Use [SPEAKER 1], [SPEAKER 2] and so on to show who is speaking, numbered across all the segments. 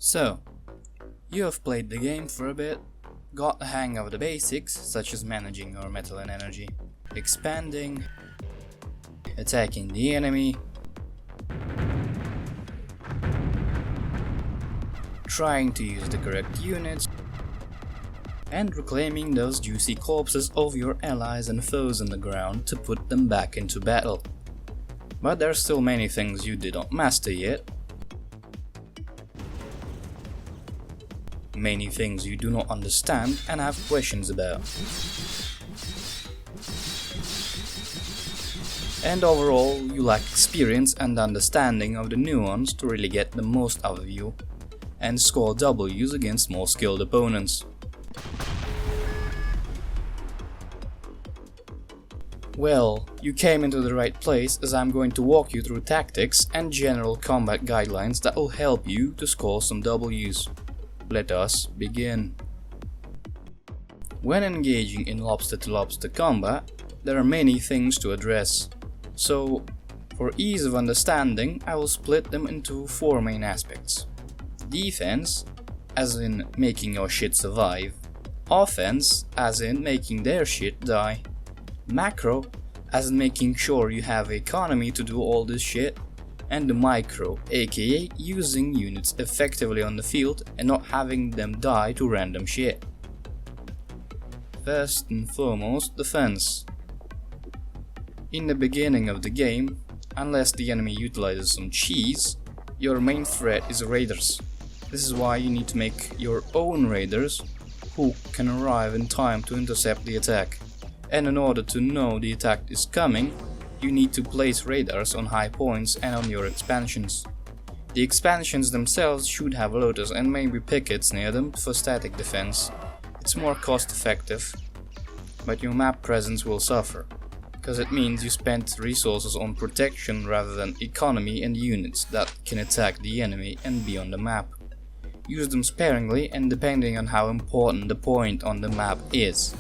[SPEAKER 1] So, you have played the game for a bit, got the hang of the basics such as managing your metal and energy, expanding, attacking the enemy, trying to use the correct units, and reclaiming those juicy corpses of your allies and foes on the ground to put them back into battle. But there are still many things you did not master yet. Many things you do not understand and have questions about. And overall, you lack experience and understanding of the nuance to really get the most out of you and score W's against more skilled opponents. Well, you came into the right place, as I'm going to walk you through tactics and general combat guidelines that will help you to score some W's. Let us begin. When engaging in lobster-to-lobster combat, there are many things to address. So, for ease of understanding, I will split them into 4 main aspects. Defense, as in making your shit survive. Offense, as in making their shit die. Macro, as in making sure you have economy to do all this shit. And the micro, aka using units effectively on the field and not having them die to random shit. First and foremost, defense. In the beginning of the game, unless the enemy utilizes some cheese, your main threat is raiders. This is why you need to make your own raiders who can arrive in time to intercept the attack. And in order to know the attack is coming, you need to place radars on high points and on your expansions. The expansions themselves should have loaders and maybe pickets near them for static defense. It's more cost effective, but your map presence will suffer, because it means you spent resources on protection rather than economy and units that can attack the enemy and be on the map. Use them sparingly and depending on how important the point on the map is.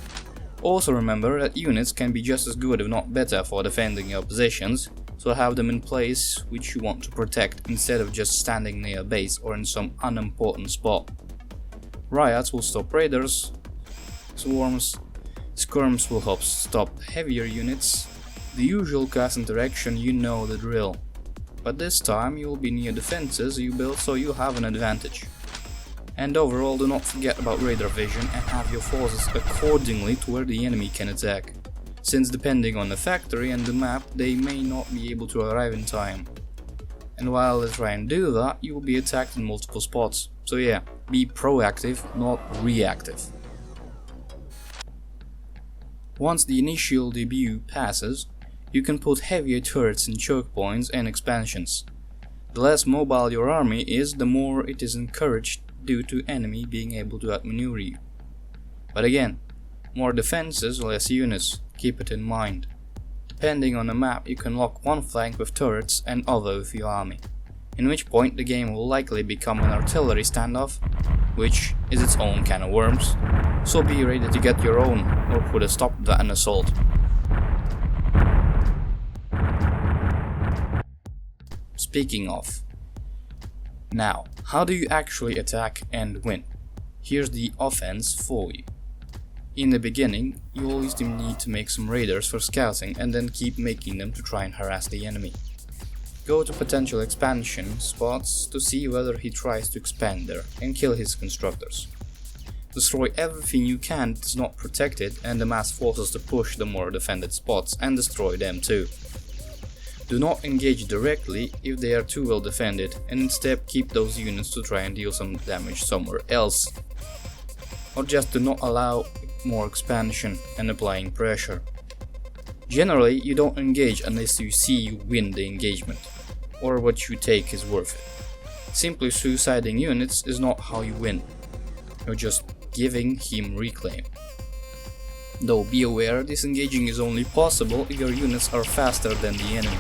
[SPEAKER 1] Also remember that units can be just as good if not better for defending your positions, so have them in place which you want to protect instead of just standing near a base or in some unimportant spot. Riots will stop raiders, skirms will help stop heavier units, the usual class interaction, you know the drill. But this time you will be near defenses you built, so you have an advantage. And overall, do not forget about radar vision and have your forces accordingly to where the enemy can attack, since depending on the factory and the map they may not be able to arrive in time. And while they try and do that, you will be attacked in multiple spots, so yeah, be proactive, not reactive. Once the initial debut passes, you can put heavier turrets in choke points and expansions. The less mobile your army is, the more it is encouraged due to enemy being able to outmaneuver you. But again, more defenses, less units, keep it in mind. Depending on the map, you can lock one flank with turrets and other with your army, in which point the game will likely become an artillery standoff, which is its own can of worms, so be ready to get your own or put a stop to that an assault. Speaking of, now, how do you actually attack and win? Here's the offense for you. In the beginning, you always need to make some raiders for scouting and then keep making them to try and harass the enemy. Go to potential expansion spots to see whether he tries to expand there and kill his constructors. Destroy everything you can that is not protected and amass forces to push the more defended spots and destroy them too. Do not engage directly if they are too well defended, and instead keep those units to try and deal some damage somewhere else. Or just do not allow more expansion and applying pressure. Generally, you don't engage unless you see you win the engagement, or what you take is worth it. Simply suiciding units is not how you win. You're just giving him reclaim. Though be aware, disengaging is only possible if your units are faster than the enemy,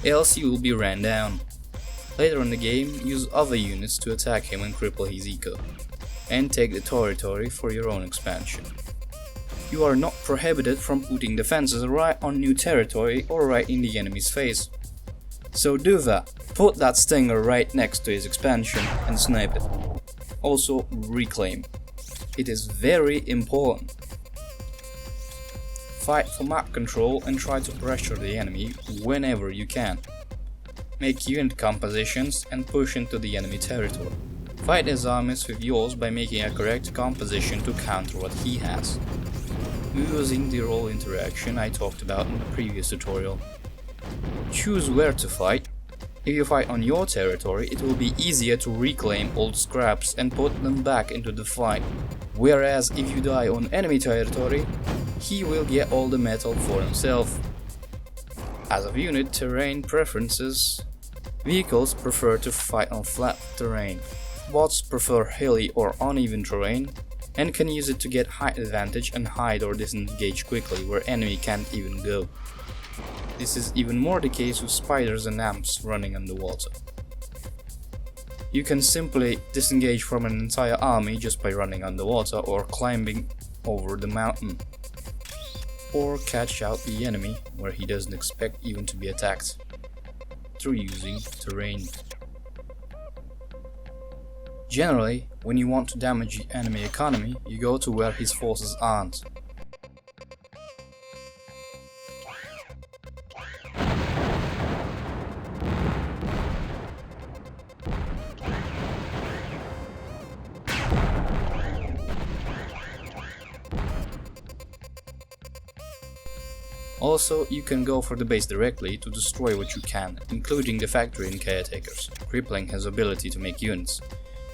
[SPEAKER 1] else you will be ran down. Later in the game, use other units to attack him and cripple his eco, and take the territory for your own expansion. You are not prohibited from putting defenses right on new territory or right in the enemy's face. So do that, put that stinger right next to his expansion and snipe it. Also, reclaim. It is very important. Fight for map control and try to pressure the enemy whenever you can. Make unit compositions and push into the enemy territory. Fight his armies with yours by making a correct composition to counter what he has, using the role interaction I talked about in the previous tutorial. Choose where to fight. If you fight on your territory, it will be easier to reclaim old scraps and put them back into the fight, whereas if you die on enemy territory, he will get all the metal for himself. As of unit terrain preferences, vehicles prefer to fight on flat terrain, bots prefer hilly or uneven terrain, and can use it to get height advantage and hide or disengage quickly where enemy can't even go. This is even more the case with spiders and amps running underwater. You can simply disengage from an entire army just by running underwater or climbing over the mountain, or catch out the enemy where he doesn't expect even to be attacked, through using terrain. Generally, when you want to damage the enemy economy, you go to where his forces aren't. Also, you can go for the base directly to destroy what you can, including the factory and caretakers, crippling his ability to make units,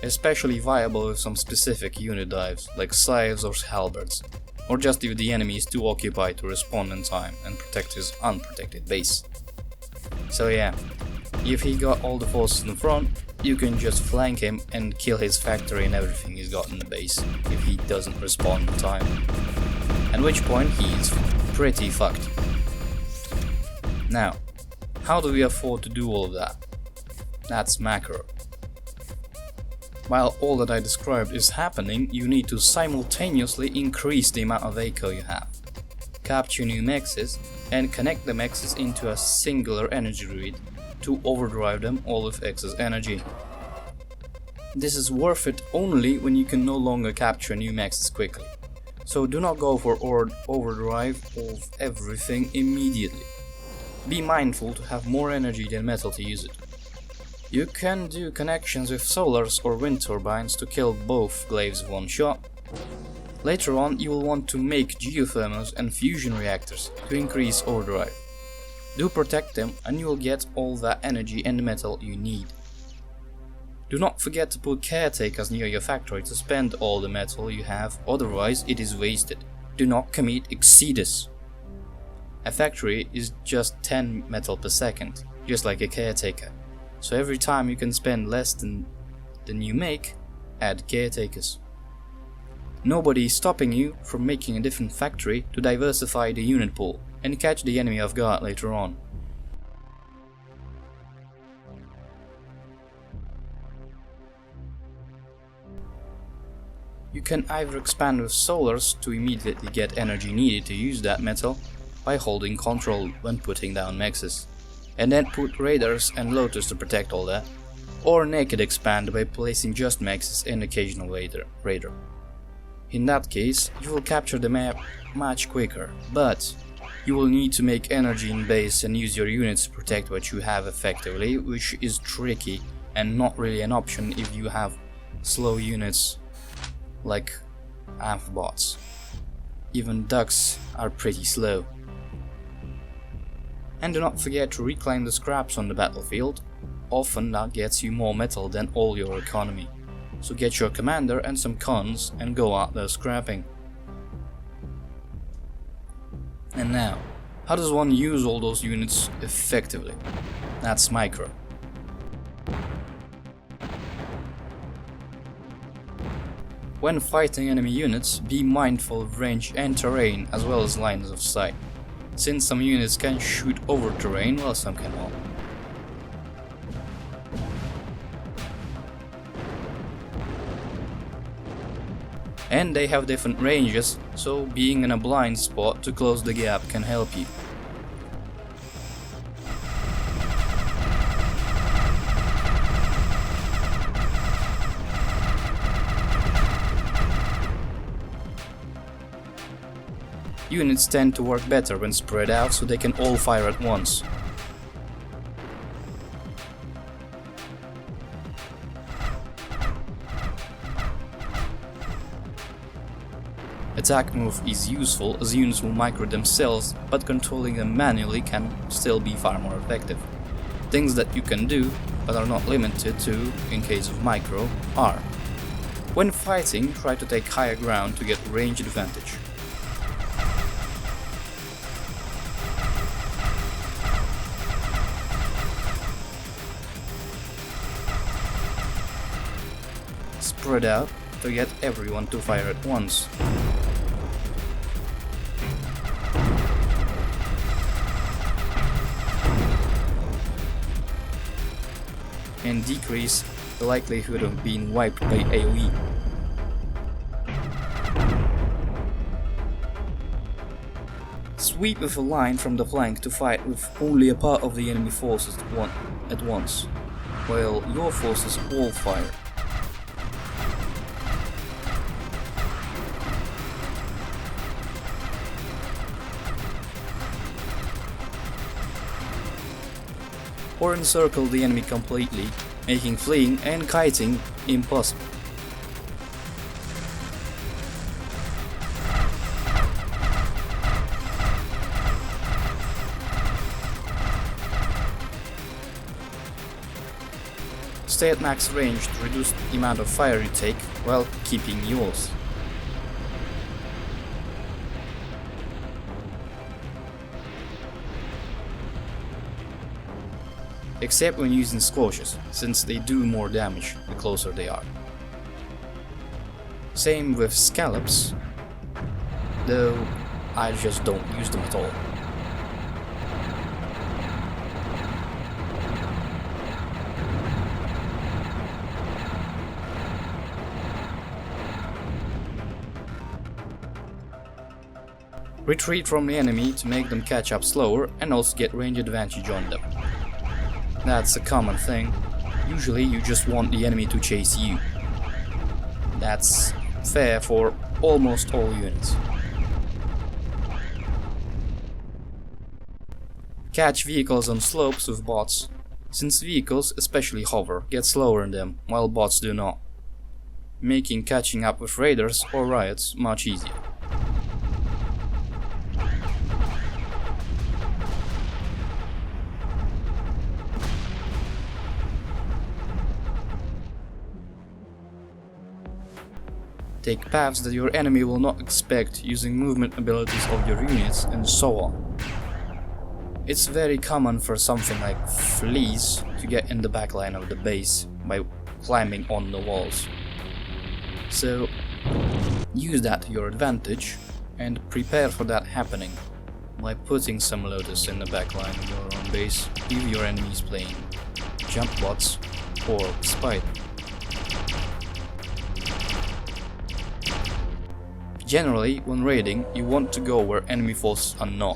[SPEAKER 1] especially viable with some specific unit dives, like scythes or halberds, or just if the enemy is too occupied to respond in time and protect his unprotected base. So yeah, if he got all the forces in front, you can just flank him and kill his factory and everything he's got in the base, if he doesn't respond in time. At which point he's pretty fucked. Now, how do we afford to do all of that? That's macro. While all that I described is happening, you need to simultaneously increase the amount of eco you have, capture new mexes, and connect the mexes into a singular energy grid to overdrive them all with excess energy. This is worth it only when you can no longer capture new mexes quickly. So do not go for overdrive of everything immediately. Be mindful to have more energy than metal to use it. You can do connections with solars or wind turbines to kill both glaives with one shot. Later on you will want to make geothermals and fusion reactors to increase overdrive. Do protect them and you will get all that energy and metal you need. Do not forget to put caretakers near your factory to spend all the metal you have, otherwise it is wasted. Do not commit exceedus. A factory is just 10 metal per second, just like a caretaker. So every time you can spend less than you make, add caretakers. Nobody is stopping you from making a different factory to diversify the unit pool and catch the enemy off guard later on. You can either expand with solars to immediately get energy needed to use that metal by holding control when putting down mexes, and then put radars and lotus to protect all that, or naked expand by placing just mexes and occasional radar. In that case, you will capture the map much quicker, but you will need to make energy in base and use your units to protect what you have effectively, which is tricky and not really an option if you have slow units like amphibots. Even ducks are pretty slow. And do not forget to reclaim the scraps on the battlefield. Often that gets you more metal than all your economy. So get your commander and some cons and go out there scrapping. And now, how does one use all those units effectively? That's micro. When fighting enemy units, be mindful of range and terrain as well as lines of sight, since some units can shoot over terrain while some cannot. And they have different ranges, so being in a blind spot to close the gap can help you. Units tend to work better when spread out, so they can all fire at once. Attack move is useful as units will micro themselves, but controlling them manually can still be far more effective. Things that you can do, but are not limited to in case of micro, are: when fighting, try to take higher ground to get range advantage. Spread out to get everyone to fire at once. And decrease the likelihood of being wiped by AoE. Sweep with a line from the flank to fight with only a part of the enemy forces at once, while your forces all fire. Or encircle the enemy completely, making fleeing and kiting impossible. Stay at max range to reduce the amount of fire you take while keeping yours. Except when using squashes, since they do more damage the closer they are. Same with scallops, though I just don't use them at all. Retreat from the enemy to make them catch up slower and also get range advantage on them. That's a common thing. Usually you just want the enemy to chase you. That's fair for almost all units. Catch vehicles on slopes with bots, since vehicles, especially hover, get slower in them, while bots do not, making catching up with raiders or riots much easier. Take paths that your enemy will not expect using movement abilities of your units and so on. It's very common for something like fleas to get in the backline of the base by climbing on the walls. So use that to your advantage and prepare for that happening by putting some lotus in the backline of your own base if your enemy is playing jump bots or spider. Generally, when raiding, you want to go where enemy forces are not,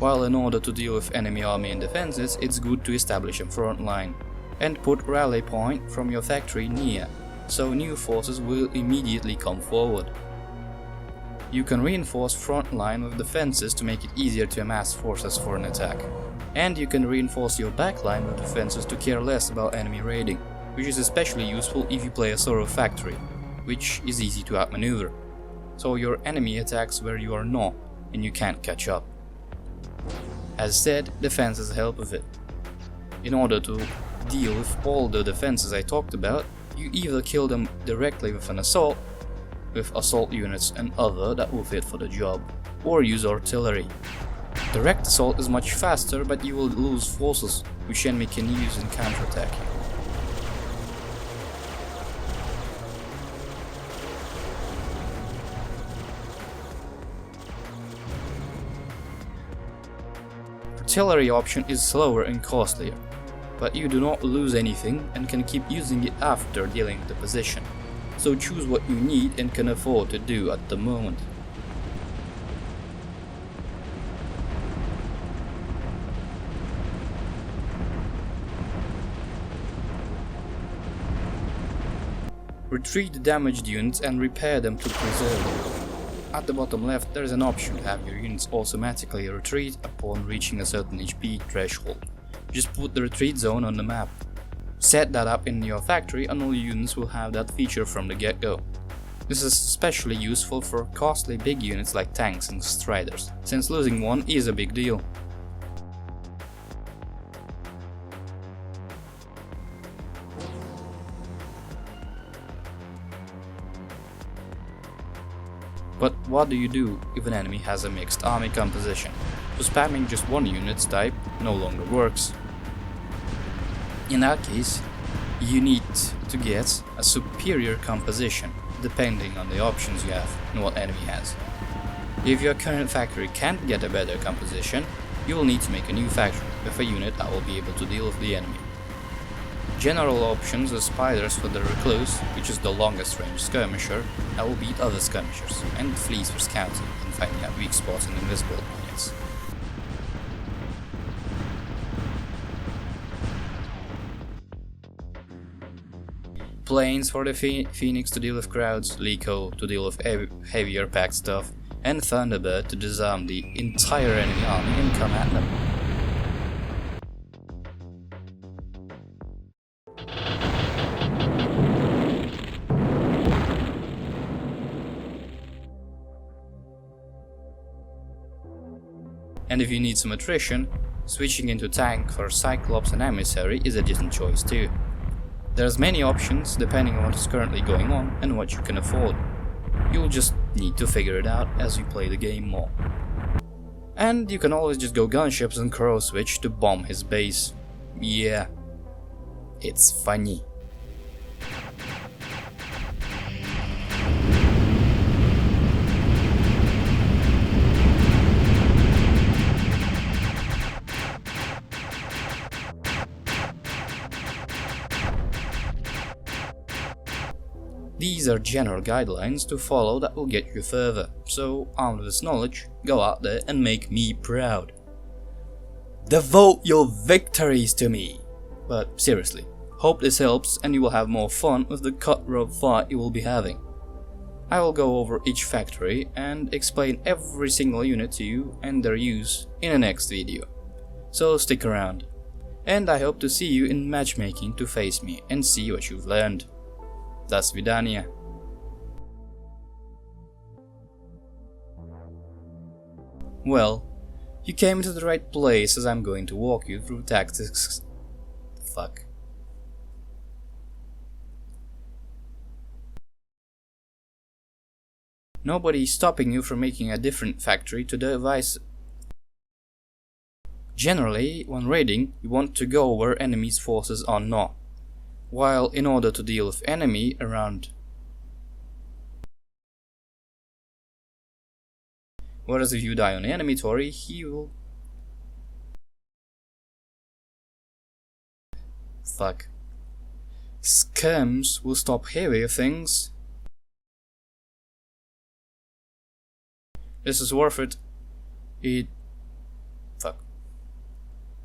[SPEAKER 1] while in order to deal with enemy army and defenses, it's good to establish a front line, and put rally point from your factory near, so new forces will immediately come forward. You can reinforce front line with defenses to make it easier to amass forces for an attack, and you can reinforce your back line with defenses to care less about enemy raiding, which is especially useful if you play a sort of factory, which is easy to outmaneuver. So your enemy attacks where you are not, and you can't catch up. As said, defenses help with it. In order to deal with all the defenses I talked about, you either kill them directly with an assault, with assault units and other that will fit for the job, or use artillery. Direct assault is much faster, but you will lose forces, which enemy can use in counterattack. Artillery option is slower and costlier, but you do not lose anything and can keep using it after dealing with the position, so choose what you need and can afford to do at the moment. Retreat the damaged units and repair them to preserve them. At the bottom left there is an option to have your units automatically retreat upon reaching a certain HP threshold. Just put the retreat zone on the map. Set that up in your factory and all units will have that feature from the get-go. This is especially useful for costly big units like tanks and striders, since losing one is a big deal. But what do you do if an enemy has a mixed army composition? So spamming just one unit's type no longer works. In that case, you need to get a superior composition, depending on the options you have and what enemy has. If your current factory can't get a better composition, you will need to make a new factory with a unit that will be able to deal with the enemy. General options are spiders for the recluse, which is the longest range skirmisher that will beat other skirmishers, and fleas for scouting and finding out weak spots in invisible units. Planes for the Phoenix to deal with crowds, Liko to deal with heavier packed stuff, and Thunderbird to disarm the entire enemy army and come at them. And if you need some attrition, switching into tank for Cyclops and Emissary is a decent choice too. There's many options depending on what is currently going on and what you can afford. You'll just need to figure it out as you play the game more. And you can always just go gunships and crow switch to bomb his base. Yeah, it's funny. These are general guidelines to follow that will get you further, so armed with this knowledge, go out there and make me proud. Devote your victories to me! But seriously, hope this helps and you will have more fun with the cutthroat fight you will be having. I will go over each factory and explain every single unit to you and their use in the next video, so stick around. And I hope to see you in matchmaking to face me and see what you've learned. До свидания. Well, you came into the right place as I'm going to walk you through tactics. Fuck. Nobody is stopping you from making a different factory to devise. Generally, when raiding, you want to go where enemy's forces are not. While in order to deal with enemy around, whereas if you die on enemy territory, he will Skirms will stop heavier things. This is worth it. It